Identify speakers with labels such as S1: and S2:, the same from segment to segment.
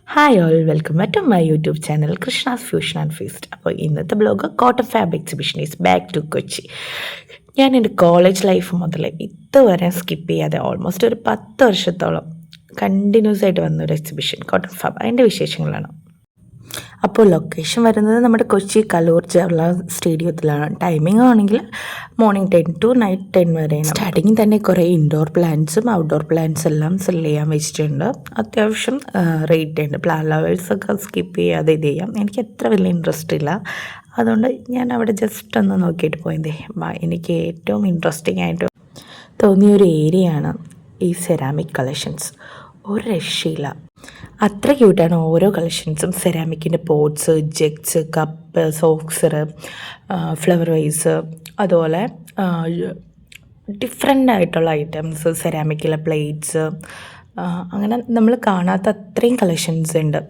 S1: Hi all, welcome back to my YouTube channel Krishna's fusion and feast. അപ്പോൾ ഇന്നത്തെ blog cotton fab exhibition is back to Kochi. ഞാൻ എൻ്റെ college life മുതൽ ഇതുവരെ skip ചെയ്യാതെ ഓൾമോസ്റ്റ് ഒരു 10 വർഷത്തോളം കണ്ടിന്യൂസ് ആയിട്ട് വന്നൊരു എക്സിബിഷൻ കോട്ടൺ ഫാബ്. അതിൻ്റെ വിശേഷങ്ങളാണ്. അപ്പോൾ ലൊക്കേഷൻ വരുന്നത് നമ്മുടെ കൊച്ചി കലൂർ ജവഹർലാൽ സ്റ്റേഡിയത്തിലാണ്. ടൈമിംഗ് ആണെങ്കിൽ മോർണിംഗ് 10 to നൈറ്റ് 10 വരെയാണ്. സ്റ്റാർട്ടിങ്ങിൽ തന്നെ കുറേ ഇൻഡോർ പ്ലാന്റ്സും ഔട്ട്ഡോർ പ്ലാന്റ്സ് എല്ലാം സെൽ ചെയ്യാൻ വെച്ചിട്ടുണ്ട്. അത്യാവശ്യം റേറ്റ് ഉണ്ട്. പ്ലാൻ ലവേഴ്സൊക്കെ സ്കിപ്പ് ചെയ്യാതെ ഇത് ചെയ്യാം. എനിക്ക് അത്ര വലിയ ഇൻട്രസ്റ്റ് ഇല്ല, അതുകൊണ്ട് ഞാൻ അവിടെ ജസ്റ്റ് ഒന്ന് നോക്കിയിട്ട് പോയതേ. എനിക്ക് ഏറ്റവും ഇൻട്രസ്റ്റിംഗ് ആയിട്ട് തോന്നിയൊരു ഏരിയയാണ് ഈ സെറാമിക് കളക്ഷൻസ്. ഒരു രക്ഷയില്ല, അത്ര ക്യൂട്ടാണ് ഓരോ കളക്ഷൻസും. സെറാമിക്കിൻ്റെ pots, jugs, cup, saucer, flower vase, അതുപോലെ ഡിഫറെൻ്റ് ആയിട്ടുള്ള ഐറ്റംസ്, സെറാമിക്കിലെ പ്ലേറ്റ്സ്, അങ്ങനെ നമ്മൾ കാണാത്ത അത്രയും കളക്ഷൻസ് ഉണ്ട്.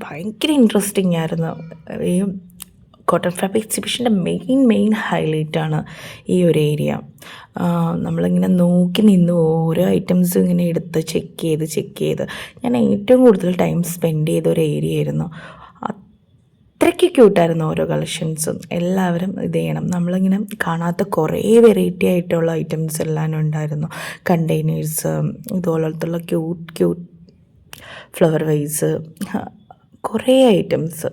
S1: ഭയങ്കര ഇൻട്രസ്റ്റിംഗ് ആയിരുന്നു. ഈ കോട്ടൺ ഫാബ് എക്സിബിഷൻ്റെ മെയിൻ ഹൈലൈറ്റാണ് ഈ ഒരു ഏരിയ. നമ്മളിങ്ങനെ നോക്കി നിന്ന് ഓരോ ഐറ്റംസും ഇങ്ങനെ എടുത്ത് ചെക്ക് ചെയ്ത് ഞാൻ ഏറ്റവും കൂടുതൽ ടൈം സ്പെൻഡ് ചെയ്ത ഒരു ഏരിയ ആയിരുന്നു. അത്രയ്ക്ക് ക്യൂട്ടായിരുന്നു ഓരോ കളക്ഷൻസും. എല്ലാവരും ഇത് ചെയ്യണം. നമ്മളിങ്ങനെ കാണാത്ത കുറേ വെറൈറ്റി ആയിട്ടുള്ള ഐറ്റംസ് എല്ലാം ഉണ്ടായിരുന്നു. കണ്ടെയ്നേഴ്സ്, ഇതുപോലത്തുള്ള ക്യൂട്ട് ഫ്ലവർ വൈസ്, കുറേ ഐറ്റംസ്.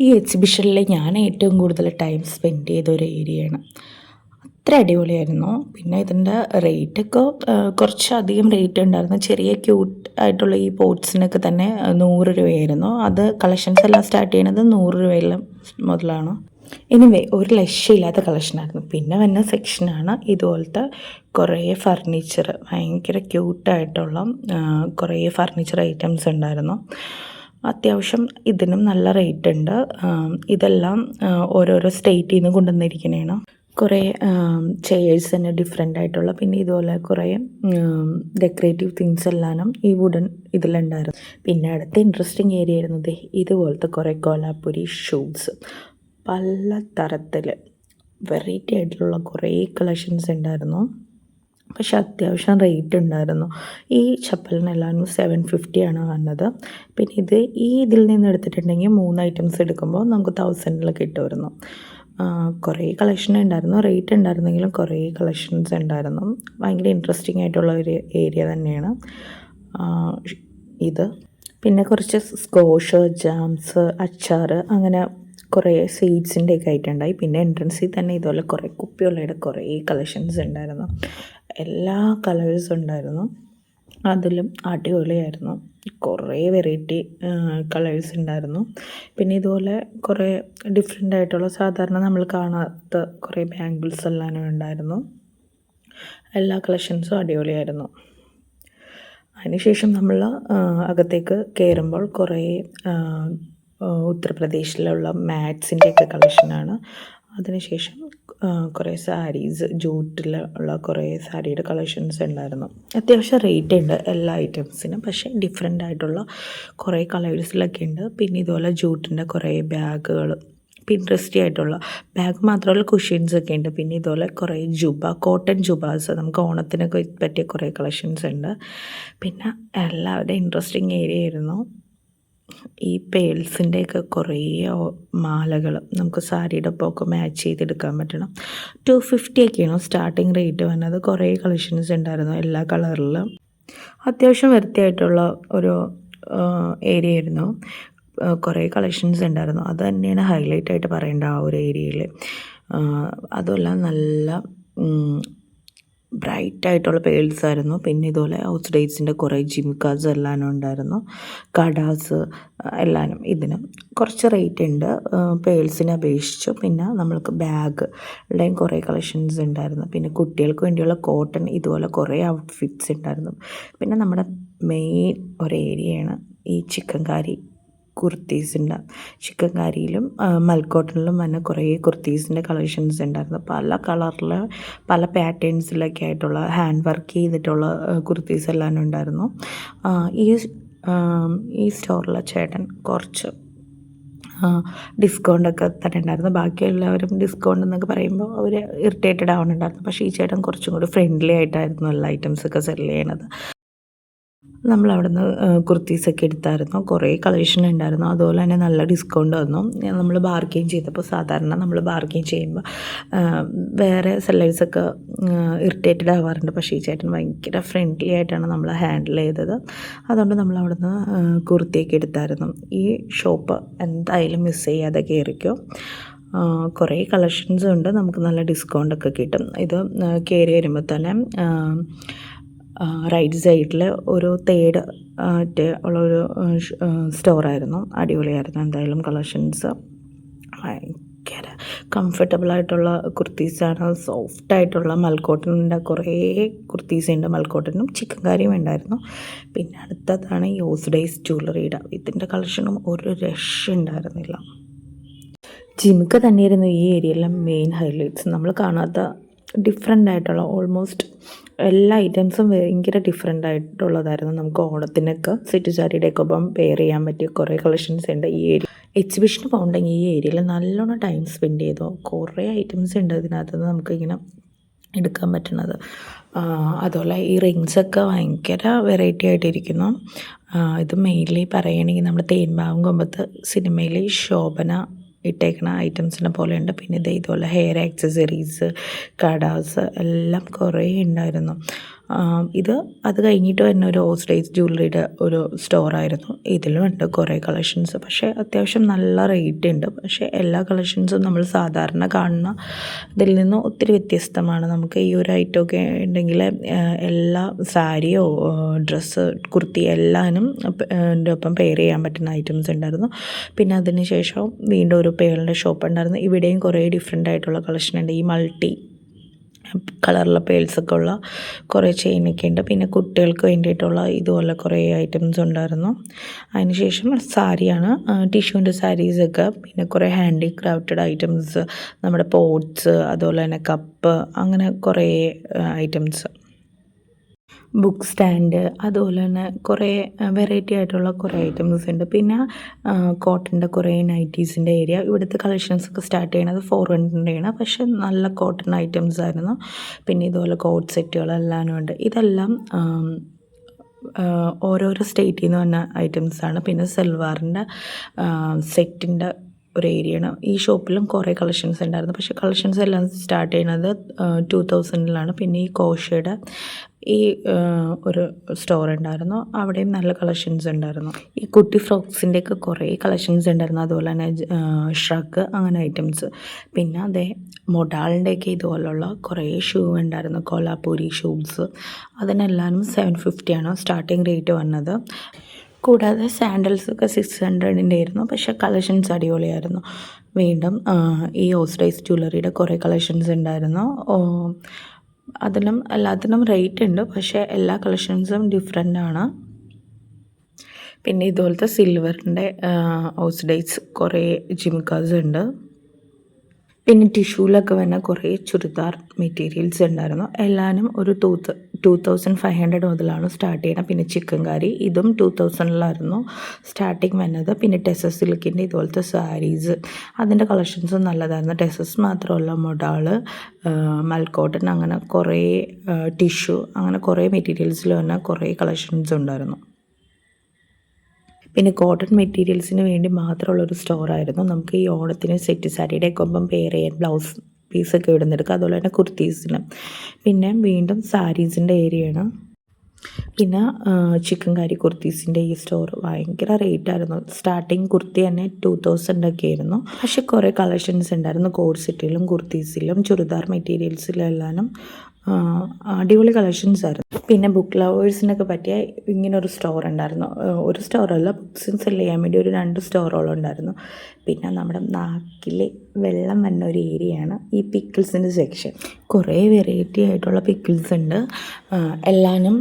S1: ഈ എക്സിബിഷനിൽ ഞാൻ ഏറ്റവും കൂടുതൽ ടൈം സ്പെൻഡ് ചെയ്ത ഒരു ഏരിയയാണ്. അത്ര അടിപൊളിയായിരുന്നു. പിന്നെ ഇതിൻ്റെ റേറ്റൊക്കെ കുറച്ചധികം റേറ്റ് ഉണ്ടായിരുന്നു. ചെറിയ ക്യൂട്ട് ആയിട്ടുള്ള ഈ പോട്ട്സിനൊക്കെ തന്നെ 100 രൂപയായിരുന്നു. അത് കളക്ഷൻസ് എല്ലാം സ്റ്റാർട്ട് ചെയ്യുന്നത് 100 രൂപയിൽ മുതലാണ്. എനിവേ, ഒരു ലക്ഷ്യമില്ലാത്ത കളക്ഷനായിരുന്നു. പിന്നെ വന്ന സെക്ഷനാണ് ഇതുപോലത്തെ കുറേ ഫർണിച്ചർ, ഭയങ്കര ക്യൂട്ടായിട്ടുള്ള കുറേ ഫർണിച്ചർ ഐറ്റംസ് ഉണ്ടായിരുന്നു. അത്യാവശ്യം ഇതിനും നല്ല റേറ്റ് ഉണ്ട്. ഇതെല്ലാം ഓരോരോ സ്റ്റേറ്റിൽ നിന്ന് കൊണ്ടുവന്നിരിക്കുന്നതാണ്. കുറേ ചെയേഴ്സ് തന്നെ ഡിഫറെൻ്റ് ആയിട്ടുള്ള, പിന്നെ ഇതുപോലെ കുറേ ഡെക്കറേറ്റീവ് തിങ്സ് എല്ലാം ഈ വുഡൻ ഇതിലുണ്ടായിരുന്നു. പിന്നെ അടുത്ത ഇൻട്രസ്റ്റിംഗ് ഏരിയ ആയിരുന്നത് ഇതുപോലത്തെ കുറേ കോലാപ്പുരി ഷൂസ്, പല തരത്തിൽ വെറൈറ്റി ആയിട്ടുള്ള കുറേ കളക്ഷൻസ് ഉണ്ടായിരുന്നു. പക്ഷെ അത്യാവശ്യം റേറ്റ് ഉണ്ടായിരുന്നു. ഈ ചപ്പലിനെല്ലാം 750 ആണ് വന്നത്. പിന്നെ ഇതിൽ നിന്ന് എടുത്തിട്ടുണ്ടെങ്കിൽ 3 ഐറ്റംസ് എടുക്കുമ്പോൾ നമുക്ക് 1000 കിട്ടുമായിരുന്നു. കുറേ കളക്ഷൻ ഉണ്ടായിരുന്നു. റേറ്റ് ഉണ്ടായിരുന്നെങ്കിലും കുറേ കളക്ഷൻസ് ഉണ്ടായിരുന്നു. ഭയങ്കര ഇൻട്രസ്റ്റിംഗ് ആയിട്ടുള്ള ഒരു ഏരിയ തന്നെയാണ് ഇത്. പിന്നെ കുറച്ച് സ്കോഷ്, ജാംസ്, അച്ചാർ, അങ്ങനെ കുറേ സ്വീറ്റ്സിൻ്റെയൊക്കെ ആയിട്ടുണ്ടായി. പിന്നെ എൻട്രൻസിൽ തന്നെ ഇതുപോലെ കുറേ കുപ്പികളുടെ കുറേ കളക്ഷൻസ് ഉണ്ടായിരുന്നു. എല്ലാ കളേഴ്സും ഉണ്ടായിരുന്നു. അതിലും അടിപൊളിയായിരുന്നു. കുറേ വെറൈറ്റി കളേഴ്സ് ഉണ്ടായിരുന്നു. പിന്നെ ഇതുപോലെ കുറേ ഡിഫറെൻ്റ് ആയിട്ടുള്ള, സാധാരണ നമ്മൾ കാണാത്ത കുറേ ബാംഗിൾസ് എല്ലാം ഉണ്ടായിരുന്നു. എല്ലാ കളക്ഷൻസും അടിപൊളിയായിരുന്നു. അതിനുശേഷം നമ്മൾ അകത്തേക്ക് കയറുമ്പോൾ കുറേ ഉത്തർപ്രദേശിലുള്ള മാറ്റ്സിൻ്റെയൊക്കെ കളക്ഷനാണ്. അതിനുശേഷം കുറേ സാരീസ്, ജൂട്ടിലുള്ള കുറേ സാരിയുടെ കളക്ഷൻസ് ഉണ്ടായിരുന്നു. അത്യാവശ്യം റേറ്റ് ഉണ്ട് എല്ലാ ഐറ്റംസിനും, പക്ഷേ ഡിഫറെൻ്റ് ആയിട്ടുള്ള കുറേ കളേഴ്സിലൊക്കെ ഉണ്ട്. പിന്നെ ഇതുപോലെ ജൂട്ടിൻ്റെ കുറേ ബാഗുകൾ, ഇൻട്രസ്റ്റി ആയിട്ടുള്ള ബാഗ് മാത്രമല്ല കുഷ്യൻസൊക്കെ ഉണ്ട്. പിന്നെ ഇതുപോലെ കുറേ കോട്ടൺ ജുബാസ്, നമുക്ക് ഓണത്തിനൊക്കെ പറ്റിയ കുറേ കളക്ഷൻസ് ഉണ്ട്. പിന്നെ എല്ലാവരുടെയും ഇൻട്രസ്റ്റിംഗ് ഏരിയ ആയിരുന്നു ഈ പേൾസിൻ്റെയൊക്കെ കുറേ മാലകൾ, നമുക്ക് സാരിയുടെ ഒപ്പമൊക്കെ മാച്ച് ചെയ്തെടുക്കാൻ പറ്റണം. 250 ഒക്കെയാണ് സ്റ്റാർട്ടിങ് റേറ്റ് വന്നത്. കുറേ കളക്ഷൻസ് ഉണ്ടായിരുന്നു എല്ലാ കളറിലും. അത്യാവശ്യം വൃത്തിയായിട്ടുള്ള ഒരു ഏരിയ ആയിരുന്നു. കുറേ കളക്ഷൻസ് ഉണ്ടായിരുന്നു. അത് തന്നെയാണ് ഹൈലൈറ്റ് ആയിട്ട് പറയേണ്ട ആ ഒരു ഏരിയയിൽ. അതുമെല്ലാം നല്ല ബ്രൈറ്റ് ആയിട്ടുള്ള പേൾസ് ആയിരുന്നു. പിന്നെ ഇതുപോലെ ഹൗസ് ഡേറ്റ്സിൻ്റെ കുറേ ജിംകാസ് എല്ലാം ഉണ്ടായിരുന്നു. കടാസ് എല്ലാനും. ഇതിനും കുറച്ച് റേറ്റ് ഉണ്ട് പേൾസിനെ അപേക്ഷിച്ചു. പിന്നെ നമ്മൾക്ക് ബാഗുടെയും കുറേ കളക്ഷൻസ് ഉണ്ടായിരുന്നു. പിന്നെ കുട്ടികൾക്ക് വേണ്ടിയുള്ള കോട്ടൺ ഇതുപോലെ കുറേ ഔട്ട്ഫിറ്റ്സ് ഉണ്ടായിരുന്നു. പിന്നെ നമ്മുടെ മെയിൻ ഒരു ഏരിയയാണ് ഈ ചിക്കൻകാരി കുർത്തീസിൻ്റെ. ചിക്കൻകാരിയിലും മൽക്കോട്ടണിലും വന്ന കുറേ കുർത്തീസിൻ്റെ കളക്ഷൻസ് ഉണ്ടായിരുന്നു. പല കളറിൽ പല പാറ്റേൺസിലൊക്കെ ആയിട്ടുള്ള ഹാൻഡ് വർക്ക് ചെയ്തിട്ടുള്ള കുർത്തീസ് എല്ലാം ഉണ്ടായിരുന്നു. ഈ സ്റ്റോറിലെ ചേട്ടൻ കുറച്ച് ഡിസ്കൗണ്ടൊക്കെ തന്നെ ഉണ്ടായിരുന്നു. ബാക്കിയെല്ലാവരും ഡിസ്കൗണ്ട് എന്നൊക്കെ പറയുമ്പോൾ അവർ ഇറിറ്റേറ്റഡ് ആവുന്നുണ്ടായിരുന്നു. പക്ഷേ ഈ ചേട്ടൻ കുറച്ചും കൂടി ഫ്രണ്ട്ലി ആയിട്ടായിരുന്നു എല്ലാ ഐറ്റംസൊക്കെ സെല് ചെയ്യണത്. നമ്മളവിടുന്ന് കുർത്തീസൊക്കെ എടുത്തായിരുന്നു. കുറേ കളക്ഷൻ ഉണ്ടായിരുന്നു. അതുപോലെ തന്നെ നല്ല ഡിസ്കൗണ്ട് വന്നു. നമ്മൾ ബാർഗെയിൻ ചെയ്തപ്പോൾ സാധാരണ നമ്മൾ ബാർഗെയിൻ ചെയ്യുമ്പോൾ വേറെ സെല്ലേഴ്സൊക്കെ ഇറിറ്റേറ്റഡ് ആവാറുണ്ട്. പക്ഷേ ഈ ചേട്ടൻ ഭയങ്കര ഫ്രണ്ട്ലി ആയിട്ടാണ് നമ്മളെ ഹാൻഡിൽ ചെയ്തത്. അതുകൊണ്ട് നമ്മളവിടുന്ന് കുർത്തിയൊക്കെ എടുത്തായിരുന്നു. ഈ ഷോപ്പ് എന്തായാലും മിസ് ചെയ്യാതെ കയറിക്കോ. കുറേ കളക്ഷൻസും ഉണ്ട്. നമുക്ക് നല്ല ഡിസ്കൗണ്ടൊക്കെ കിട്ടും. ഇത് കയറി വരുമ്പോൾ തന്നെ റൈറ്റ് സൈഡിൽ ഒരു തേർഡ് ആയിട്ട് ഉള്ളൊരു സ്റ്റോറായിരുന്നു. അടിപൊളിയായിരുന്നു. എന്തായാലും കളക്ഷൻസ് ഭയങ്കര കംഫർട്ടബിളായിട്ടുള്ള കുർത്തീസാണ്. സോഫ്റ്റായിട്ടുള്ള മൽക്കോട്ടൻ്റെ കുറേ കുർത്തീസുണ്ട്. മൽക്കോട്ടനും ചിക്കൻ കറിയും ഉണ്ടായിരുന്നു. പിന്നെ അടുത്തതാണ് യോസ്ഡേയ്സ് ജ്വല്ലറിയുടെ. ഇതിൻ്റെ കളക്ഷനും ഒരു രക്ഷ ഉണ്ടായിരുന്നില്ല. ജിമിക്ക തന്നെയായിരുന്നു ഈ ഏരിയയിലെ മെയിൻ ഹൈലൈറ്റ്സ്. നമ്മൾ കാണാത്ത ഡിഫറെൻ്റ് ആയിട്ടുള്ള ഓൾമോസ്റ്റ് എല്ലാ ഐറ്റംസും ഭയങ്കര ഡിഫറെൻ്റ് ആയിട്ടുള്ളതായിരുന്നു. നമുക്ക് ഓണത്തിനൊക്കെ സെറ്റ് സാരിയുടെയൊക്കെ ഒപ്പം പെയർ ചെയ്യാൻ പറ്റിയ കുറേ കളക്ഷൻസ് ഉണ്ട് ഈ ഏരിയ. എക്സിബിഷന് പോകണ്ടെങ്കിൽ ഈ ഏരിയയിൽ നല്ലോണം ടൈം സ്പെൻഡ് ചെയ്തോ. കുറേ ഐറ്റംസ് ഉണ്ട് ഇതിനകത്തുനിന്ന് നമുക്കിങ്ങനെ എടുക്കാൻ പറ്റുന്നത്. അതുപോലെ ഈ റിങ്സൊക്കെ ഭയങ്കര വെറൈറ്റി ആയിട്ടിരിക്കുന്നു. ഇത് മെയിൻലി പറയുകയാണെങ്കിൽ നമ്മുടെ തേന്മാവും കൊമ്പത്ത് സിനിമയിൽ ശോഭന ഇട്ടേക്കണ ഐറ്റംസിനെ പോലെയുണ്ട്. പിന്നെ ഇതുപോലെ ഹെയർ ആക്സസറീസ്, കടാസ് എല്ലാം കുറേ ഉണ്ടായിരുന്നു. അത് കഴിഞ്ഞിട്ട് തന്നെ ഒരു യോസ്ഡേയ്സ് ജ്വല്ലറിയുടെ ഒരു സ്റ്റോറായിരുന്നു. ഇതിലും ഉണ്ട് കുറേ കളക്ഷൻസ്. പക്ഷേ അത്യാവശ്യം നല്ല റേറ്റ് ഉണ്ട്. പക്ഷേ എല്ലാ കളക്ഷൻസും നമ്മൾ സാധാരണ കാണുന്ന ഇതിൽ നിന്ന് ഒത്തിരി വ്യത്യസ്തമാണ്. നമുക്ക് ഈ ഒരു ഐറ്റമൊക്കെ ഉണ്ടെങ്കിൽ എല്ലാ സാരിയോ ഡ്രസ്സ് കുർത്തി എല്ലാനും ഒപ്പം പെയർ ചെയ്യാൻ പറ്റുന്ന ഐറ്റംസ് ഉണ്ടായിരുന്നു. പിന്നെ അതിന് ശേഷം വീണ്ടും ഒരു പേളിൻ്റെ ഷോപ്പ് ഉണ്ടായിരുന്നു. ഇവിടെയും കുറേ ഡിഫറെൻ്റ് ആയിട്ടുള്ള കളക്ഷൻ ഉണ്ട്. ഈ മൾട്ടി കളറിലെ പേൾസൊക്കെ ഉള്ള കുറേ ചെയിനൊക്കെ ഉണ്ട്. പിന്നെ കുട്ടികൾക്ക് വേണ്ടിയിട്ടുള്ള ഇതുപോലെ കുറേ ഐറ്റംസ് ഉണ്ടായിരുന്നു. അതിനുശേഷം സാരിയാണ്, ടിഷ്യൂൻ്റെ സാരീസൊക്കെ, പിന്നെ കുറേ ഹാൻഡിക്രാഫ്റ്റഡ് ഐറ്റംസ്, നമ്മുടെ പോട്ട്സ്, അതുപോലെ തന്നെ കപ്പ്, അങ്ങനെ കുറേ ഐറ്റംസ്, ബുക്ക് സ്റ്റാൻഡ്, അതുപോലെ തന്നെ കുറേ വെറൈറ്റി ആയിട്ടുള്ള കുറേ ഐറ്റംസ് ഉണ്ട്. പിന്നെ കോട്ടൻ്റെ കുറേ നൈറ്റീസിൻ്റെ ഏരിയ. ഇവിടുത്തെ കളക്ഷൻസൊക്കെ സ്റ്റാർട്ട് ചെയ്യണത് 400-യാണ്. പക്ഷേ നല്ല കോട്ടൺ ഐറ്റംസ് ആയിരുന്നു. പിന്നെ ഇതുപോലെ കോട്ട് സെറ്റുകളെല്ലാം ഉണ്ട്. ഇതെല്ലാം ഓരോരോ സ്റ്റേറ്റിൽ നിന്ന് വന്ന ഐറ്റംസാണ്. പിന്നെ സൽവാറിൻ്റെ സെറ്റിൻ്റെ ഒരു ഏരിയയാണ്. ഈ ഷോപ്പിലും കുറേ കളക്ഷൻസ് ഉണ്ടായിരുന്നു. പക്ഷേ കളക്ഷൻസ് എല്ലാം സ്റ്റാർട്ട് ചെയ്യുന്നത് 2000-ലാണ്. പിന്നെ ഈ കോഷയുടെ ഈ ഒരു സ്റ്റോർ ഉണ്ടായിരുന്നു. അവിടെയും നല്ല കളക്ഷൻസ് ഉണ്ടായിരുന്നു. ഈ കുട്ടി ഫ്രോക്സിൻ്റെയൊക്കെ കുറേ കളക്ഷൻസ് ഉണ്ടായിരുന്നു. അതുപോലെ തന്നെ ഷ്രഗ്, അങ്ങനെ ഐറ്റംസ്. പിന്നെ അതേ മൊഡാളിൻ്റെയൊക്കെ ഇതുപോലുള്ള കുറേ ഷൂ ഉണ്ടായിരുന്നു. കോലാപൂരി ഷൂസ്. അതിനെല്ലാവരും 750-ആണ് സ്റ്റാർട്ടിങ് റേറ്റ് വന്നത്. കൂടാതെ സാൻഡൽസൊക്കെ 600-ൻ്റെ ആയിരുന്നു. പക്ഷേ കളക്ഷൻസ് അടിപൊളിയായിരുന്നു. വീണ്ടും ഈ യോസ്ഡേയ്സ് ജ്വല്ലറിയുടെ കുറേ കളക്ഷൻസ് ഉണ്ടായിരുന്നു. അതിലും എല്ലാത്തിനും റേറ്റ് ഉണ്ട്. പക്ഷേ എല്ലാ കളക്ഷൻസും ഡിഫറെൻ്റ് ആണ്. പിന്നെ ഇതുപോലത്തെ സിൽവറിൻ്റെ യോസ്ഡേയ്സ് കുറേ ജിമിക്കാസ് ഉണ്ട്. പിന്നെ ടിഷ്യൂലൊക്കെ വരുന്ന കുറേ ചുരിദാർ മെറ്റീരിയൽസ് ഉണ്ടായിരുന്നു. എല്ലാവരും ഒരു 2500 മുതലാണ് സ്റ്റാർട്ട് ചെയ്യണം. പിന്നെ ചിക്കൻ കറി, ഇതും 2000-ലായിരുന്നു സ്റ്റാർട്ടിങ് വരുന്നത്. പിന്നെ ടെസസ് സിൽക്കിൻ്റെ ഇതുപോലത്തെ സാരീസ്, അതിൻ്റെ കളക്ഷൻസും നല്ലതായിരുന്നു. ടെസസ് മാത്രമല്ല, മൊഡാള്, മൽക്കോട്ടൺ, അങ്ങനെ കുറേ ടിഷ്യൂ, അങ്ങനെ കുറേ മെറ്റീരിയൽസിൽ വന്ന കുറേ കളക്ഷൻസ് ഉണ്ടായിരുന്നു. പിന്നെ കോട്ടൺ മെറ്റീരിയൽസിന് വേണ്ടി മാത്രമുള്ളൊരു സ്റ്റോറായിരുന്നു. നമുക്ക് ഈ ഓണത്തിന് സെറ്റ് സാരിയുടെയൊക്കെ ഒപ്പം പെയർ ചെയ്യാൻ ബ്ലൗസ് പീസൊക്കെ ഇടുന്നെടുക്കുക. അതുപോലെ തന്നെ കുർത്തീസിന്. പിന്നെ വീണ്ടും സാരീസിൻ്റെ ഏരിയയാണ്. പിന്നെ ചിക്കൻ കറി കുർത്തീസിൻ്റെ ഈ സ്റ്റോർ ഭയങ്കര റേറ്റായിരുന്നു. സ്റ്റാർട്ടിങ് കുർത്തി തന്നെ 2000-ഒക്കെ ആയിരുന്നു. പക്ഷെ കുറേ കളക്ഷൻസ് ഉണ്ടായിരുന്നു. കോഡ് സെറ്റിലും കുർത്തീസിലും ചുരിദാർ മെറ്റീരിയൽസിലും എല്ലാം അടിപൊളി കളക്ഷൻസ് ആയിരുന്നു. പിന്നെ ബുക്ക് ലവേഴ്സിനൊക്കെ പറ്റിയ ഇങ്ങനൊരു സ്റ്റോർ ഉണ്ടായിരുന്നു. ഒരു സ്റ്റോറല്ല, ബുക്സ് സെല് ചെയ്യാൻ വേണ്ടി ഒരു 2 സ്റ്റോറോളം ഉണ്ടായിരുന്നു. പിന്നെ നമ്മുടെ നാക്കിൽ വെള്ളം വന്ന ഒരു ഏരിയയാണ് ഈ പിക്കിൾസിൻ്റെ സെക്ഷൻ. കുറേ വെറൈറ്റി ആയിട്ടുള്ള പിക്കിൾസ് ഉണ്ട്. എല്ലാനും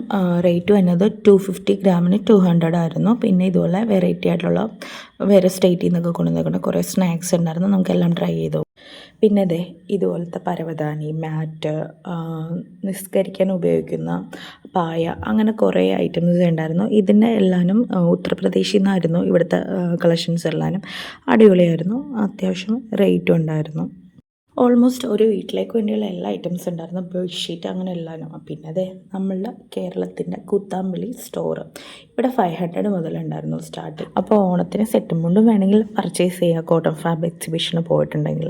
S1: റേറ്റ് വന്നത് 250 ഗ്രാമിന് 200 ആയിരുന്നു. പിന്നെ ഇതുപോലെ വെറൈറ്റി ആയിട്ടുള്ള വേറെ സ്റ്റേറ്റിൽ നിന്നൊക്കെ കൊണ്ടുവന്നേക്കുന്ന കുറേ സ്നാക്സ് ഉണ്ടായിരുന്നു. നമുക്കെല്ലാം ട്രൈ ചെയ്തു. പിന്നെ അതെ ഇതുപോലത്തെ പരവതാനി, മാറ്റ്, നിസ്കരിക്കാൻ ഉപയോഗിക്കുന്ന പായ, അങ്ങനെ കുറേ ഐറ്റംസ് ഉണ്ടായിരുന്നു. ഇതിൻ്റെ എല്ലാനും ഉത്തർപ്രദേശിൽ നിന്നായിരുന്നു ഇവിടുത്തെ കളക്ഷൻസ് എല്ലാനും. അടിപൊളിയായിരുന്നു. അത്യാവശ്യം റേറ്റും ഉണ്ടായിരുന്നു. ഓൾമോസ്റ്റ് ഒരു വീട്ടിലേക്ക് വേണ്ടിയുള്ള എല്ലാ ഐറ്റംസ് ഉണ്ടായിരുന്നു. ബെഡ്ഷീറ്റ് അങ്ങനെ എല്ലാം. പിന്നെ അതെ നമ്മളുടെ കേരളത്തിൻ്റെ കുത്താമ്പള്ളി സ്റ്റോർ ഇവിടെ 500 മുതലുണ്ടായിരുന്നു സ്റ്റാർട്ടിങ്. അപ്പോൾ ഓണത്തിന് സെറ്റും മുണ്ടും വേണമെങ്കിൽ പർച്ചേസ് ചെയ്യുക കോട്ടൺ ഫാബ് എക്സിബിഷന് പോയിട്ടുണ്ടെങ്കിൽ.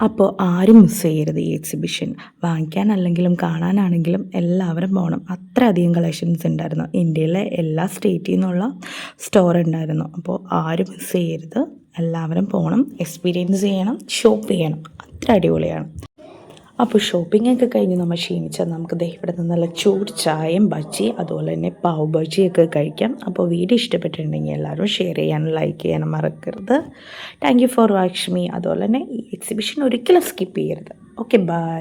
S1: അപ്പോൾ ആരും മിസ് ചെയ്യരുത് ഈ എക്സിബിഷൻ. വാങ്ങിക്കാനല്ലെങ്കിലും കാണാനാണെങ്കിലും എല്ലാവരും പോകണം. അത്രയധികം കളക്ഷൻസ് ഉണ്ടായിരുന്നു. ഇന്ത്യയിലെ എല്ലാ സ്റ്റേറ്റിൽ നിന്നുള്ള സ്റ്റോർ ഉണ്ടായിരുന്നു. അപ്പോൾ ആരും മിസ് ചെയ്യരുത്. എല്ലാവരും പോകണം, എക്സ്പീരിയൻസ് ചെയ്യണം, ഷോപ്പ് ചെയ്യണം. അത്ര അടിപൊളിയാണ്. അപ്പോൾ ഷോപ്പിംഗ് ഒക്കെ കഴിഞ്ഞ് നമ്മൾ ക്ഷീണിച്ചാൽ നമുക്ക് ദേ ഇവിടെ നിന്ന് നല്ല ചൂട് ചായയും ബജ്ജി അതുപോലെ തന്നെ പാവ് ബജിയൊക്കെ കഴിക്കാം. അപ്പോൾ വീഡിയോ ഇഷ്ടപ്പെട്ടിട്ടുണ്ടെങ്കിൽ എല്ലാവരും ഷെയർ ചെയ്യാനും ലൈക്ക് ചെയ്യാനും മറക്കരുത്. Thank you for watching me. അതുപോലെ തന്നെ ഈ എക്സിബിഷൻ ഒരിക്കലും സ്കിപ്പ് ചെയ്യരുത്. Okay, by.